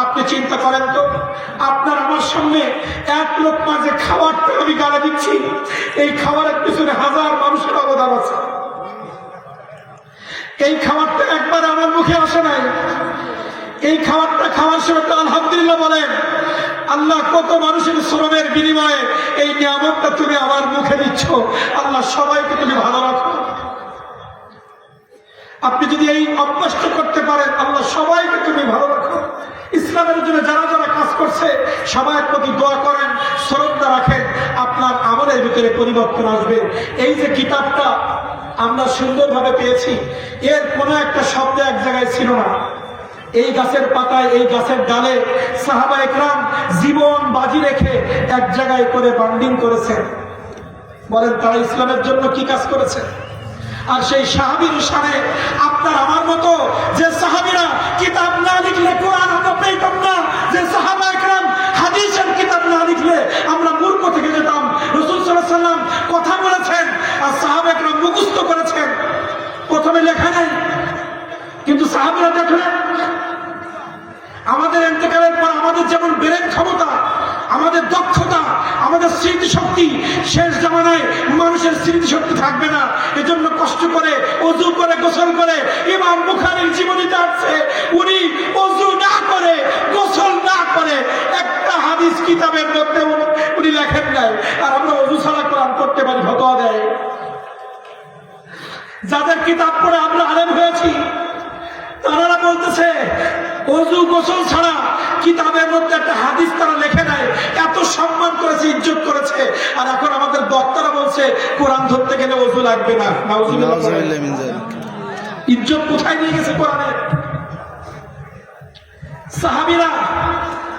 আপনি চিন্তা করেন তো, আপনার আমার সামনে এক লোকমা যে খাবারটা আমি গালে দিচ্ছি, এই খাবারের পিছনে হাজার মানুষের অবদান আছে। এই খাবারটা একবার আমার মুখে আসে নাই। এই খাবারটা খাওয়ার সময় তো আলহামদুলিল্লাহ বলেন। আল্লাহ কত মানুষের শ্রমের বিনিময়ে এই নিয়ামতটা তুমি আমার মুখে দিচ্ছ। আল্লাহ সবাইকে তুমি ভালো রাখো। আপনি যদি এই অভ্যাসটা করতে পারেন, আল্লাহ সবাইকে তুমি ভালো রাখো। ইসলামের জন্য যারা যারা কাজ করছে সবার প্রতি দোয়া করেন, শ্রদ্ধা রাখেন, আপনার আমলের ভিতরে পরিবর্তন আসবে। এই যে কিতাবটা আমরা সুন্দরভাবে পেয়েছি, এর কোনো একটা শব্দ এক জায়গায় ছিল না। এই গাছের পাতায়, এই গাছের ডালে সাহাবা একরাম জীবন বাজি রেখে এক জায়গায় করে বান্ডিং করেছেন। বলেন তারা ইসলামের জন্য কি কাজ করেছে? আর সেই সাহাবীর শানে আপনার আমার মতো যে সাহাবীরা কিতাব না লিখলে কোরআন আমরা পেতাম না, যে সাহাবা একরাম হাদিসের কিতাব না লিখলে আমরা মূর্খ থেকে যেতাম। রাসূল সাল্লাল্লাহু আলাইহি ওয়াসাল্লাম কথা বলেছেন আর সাহাবা একরাম মুখস্থ করেছেন। প্রথমে লেখা নাই, কিন্তু সাহাবীরা দেখলেন আমাদের ইন্তেকালের পর আমাদের যেমন ব্রেন ক্ষমতা, আমাদের দক্ষতা, আমাদের স্মৃতিশক্তি, শেষ জামানায় মানুষের স্মৃতিশক্তি থাকবে না। এজন্য কষ্ট করে ওযু করে গোসল করে ইমাম বুখারীর জীবনীতে আছে, উনি ওযু না করে গোসল না করে একটা হাদিস কিতাবের মধ্যে উনি লেখেন নাই। আর আমরা ওযু ছাড়া কোরআন পড়তে পারি, ফতোয়া দেয়। যাদের কিতাব পড়ে আমরা আলেম হয়েছি তারা বলতেছে ওযু গোসল ছাড়া কিতাবের মধ্যে একটা হাদিস তারা লেখে নাই। এত সম্মান করেছে, ইজ্জত করেছে। আর এখন আমাদের বক্তারা বলছে কোরআন ধরতে গেলে ওযু লাগবে না। ইজ্জত কোথায় নিয়ে গেছে কোরআনের? সাহাবীরা,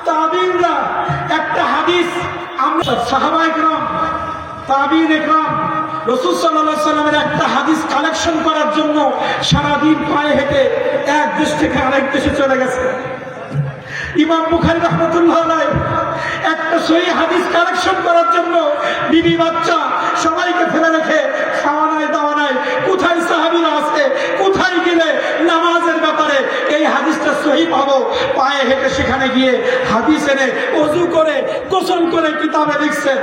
তাবিঈনরা একটা হাদিস, আমরা সাহাবা একরাম, তাবিঈন একরাম রাসূল সাল্লাল্লাহু আলাইহি ওয়াসাল্লামের একটা হাদিস কালেকশন করার জন্য সারাদিন পায়ে হেঁটে এক দেশ থেকে আরেক দেশে চলে গেছে। ইমাম বুখারী রাহমাতুল্লাহ আলাইহি একটা সহিহ হাদিস কালেকশন করার জন্য বিবি বাচ্চা সবাইকে ফেলে রেখে খাওয়া নাই দাওয়া নাই, কোথায় সাহাবীরা আছে, কোথায় গেলে নামাজের ব্যাপারে এই হাদিসটা সহিহ পাবো, পায়ে হেঁটে সেখানে গিয়ে হাদিস এনে ওযু করে গোসল করে কিতাবে লিখছেন।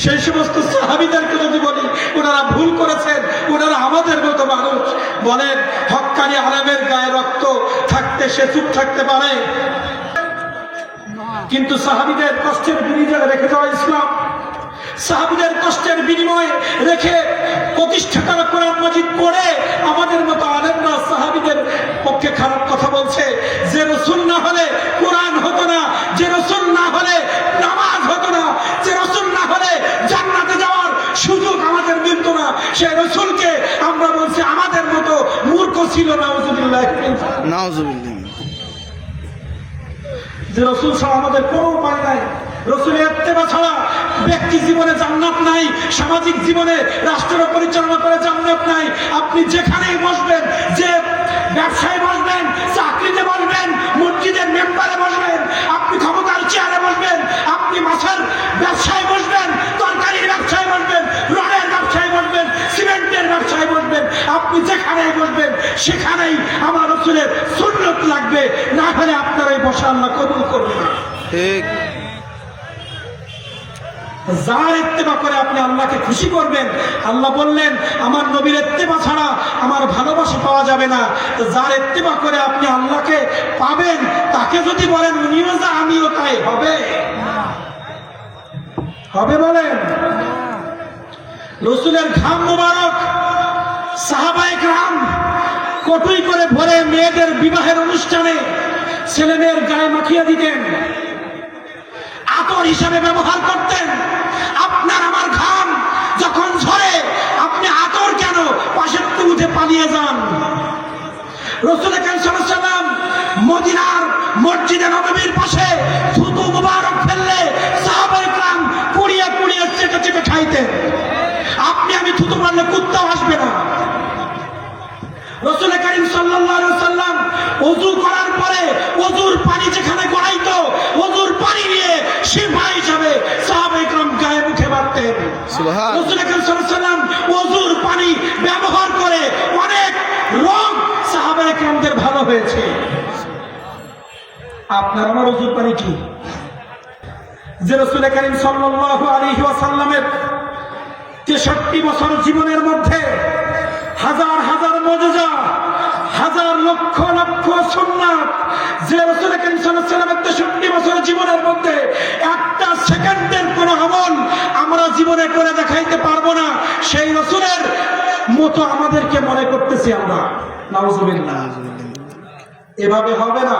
সেই সমস্ত সাহাবীদেরকে যদি বলি ওনারা ভুল করেছেন, ওনারা আমাদের মতো মানুষ। বলেন হক্কানি আলেমের গায়ে রক্ত থাকতে সে চুপ থাকতে পারে? কিন্তু সাহাবীদের কষ্টের বিনিময়ে রেখে দেওয়া ইসলাম, সাহাবীদের কষ্টের বিনিময়ে রেখে প্রতিষ্ঠা করা কোরআন মাজিদ পড়ে আমাদের মতো আলেমরা সাহাবীদের পক্ষে খারাপ কথা বলছে। যে রাসূল না হলে কোরআন হতো না, যে রাসূল না হলে নামাজ হতো না, যে রাসূল না হলে জান্নাতে যাওয়ার সুযোগ আমাদের মিলত না, সেই রাসূলকে আমরা বলছি আমাদের মতো মূর্খ ছিল। নাউযুবিল্লাহ, নাউযুবিল্লাহ। যে রাসূল ছাড়া আমাদের কোনো উপায় নাই। রাসূলের ইত্তেবা ছাড়া ব্যক্তি জীবনে জান্নাত নাই, সামাজিক জীবনে রাষ্ট্র পরিচালনা করে জান্নাত নাই। আপনি যেখানেই বসবেন, যে ব্যবসায় বসবেন, চাকরিতে বসবেন, মসজিদের মেম্বারে বসবেন, আপনি ক্ষমতার চেয়ারে বসবেন, আপনি মাছের ব্যবসায় বসবেন, তরকারির ব্যবসায় বসবেন, রডের ব্যবসায় বসবেন, সিমেন্টের ব্যবসায় বসবেন, আপনি যেখানেই বসবেন সেখানেই আমার রাসূলের সুন্নাত লাগবে, না হলে আপনার এই বসা আল্লাহ কবুল করবে না। ঠিক। যার ইত্তেবা করে আপনি আল্লাহকে খুশি করবেন। আল্লাহ বললেন আমার নবীর ইত্তেবা ছাড়া আমার ভালোবাসা পাওয়া যাবে না। যার ইত্তেবা করে আপনি আল্লাহকে পাবেন, তাকে যদি বলেন উনিও যা আমিও তাই, হবে? হবে বলেন? রাসূলের ঘাম মোবারক সাহাবায়ে কেরাম কটুই করে ভরে মেয়েদের বিবাহের অনুষ্ঠানে ছেলে মেয়ের গায়ে মাখিয়ে দিতেন, আতর হিসাবে ব্যবহার করতেন। আপনার আমার ঘাম যখন ঝরে আপনি আতর কেন পাশের উঠে পালিয়ে যান? রাসূল আকরাম সাল্লাল্লাহু আলাইহি ওয়াসাল্লাম মদিনার মসজিদে নববীর পাশে থুতু মুবারক ফেললে সাহাবায়ে কেরাম কুড়িয়ে কুড়িয়ে চেটে চেটে খাইতেন। আপনি আমি থুতু মারলে কুত্তাও আসবে না। রাসূল করিম সাল্লাল্লাহু আলাইহি ওয়াসাল্লাম ওযু করার পরে ওযুর পানি যেখানে গড়াইতো, ওযুর পানি নিয়ে শিফা হিসাবে সাহাবায়ে কেরাম গায়ে মুখে মারতেন। সুবহানাল্লাহ। রাসূল করিম সাল্লাল্লাহু আলাইহি ওয়াসাল্লাম ওযুর পানি ব্যবহার করে অনেক রোগ সাহাবায়ে কেরামদের ভালো হয়েছে। আপনার আমার ওজুর পানি কি? যে রাসূল করিম সাল্লাল্লাহু আলাইহি ওয়াসাল্লামের 63 বছর জীবনের মধ্যে হাজার হাজার মুজিজা, হাজার লক্ষ লক্ষ সুন্নাত, যে রাসূল করিম সাল্লাল্লাহু আলাইহি ওয়াসাল্লামের 63 বছর জীবনের মধ্যে একটা সেকেন্ডের কোন আমল আমরা জীবনে করে দেখাইতে পারবো না, সেই রাসূলের মতো আমাদেরকে মনে করতেছি আমরা। নাউজুবিল্লাহ। এভাবে হবে না।